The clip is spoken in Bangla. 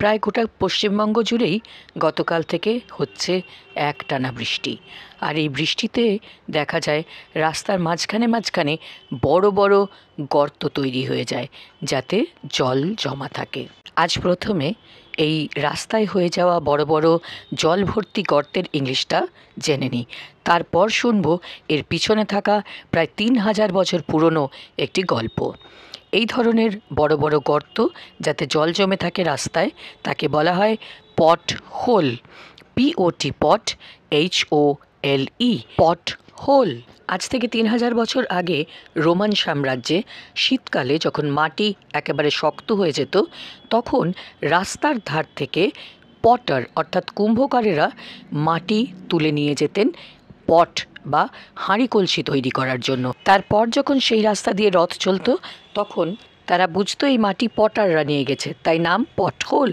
প্রায় গোটা পশ্চিমবঙ্গ জুড়েই গতকাল থেকে হচ্ছে একটানা বৃষ্টি। আর এই বৃষ্টিতে দেখা যায় রাস্তার মাঝখানে মাঝখানে বড় বড় গর্ত তৈরি হয়ে যায়, যাতে জল জমা থাকে। আজ প্রথমে এই রাস্তায় হয়ে যাওয়া বড় বড় জল ভর্তি গর্তের ইংলিশটা জেনে নিই, তারপর শুনবো এর পিছনে থাকা প্রায় ৩,০০০ বছর পুরনো একটি গল্প। এই ধরনের বড় বড় গর্ত যাতে জল জমে থাকে রাস্তায়, তাকে বলা হয় পট হোল। POT পট, HOLE পট হোল। আজ থেকে ৩,০০০ বছর আগে রোমান সাম্রাজ্যে শীতকালে যখন মাটি একেবারে শক্ত হয়ে যেত, তখন রাস্তার ধার থেকে পটার অর্থাৎ কুম্ভকারেরা মাটি তুলে নিয়ে যেতেন পট বা হাঁড়ি কলসি তৈরি করার জন্য। তারপর যখন সেই রাস্তা দিয়ে রথ চলতো, তখন তারা বুঝতো এই মাটি পটাররা নিয়ে গেছে, তাই নাম পট হোল।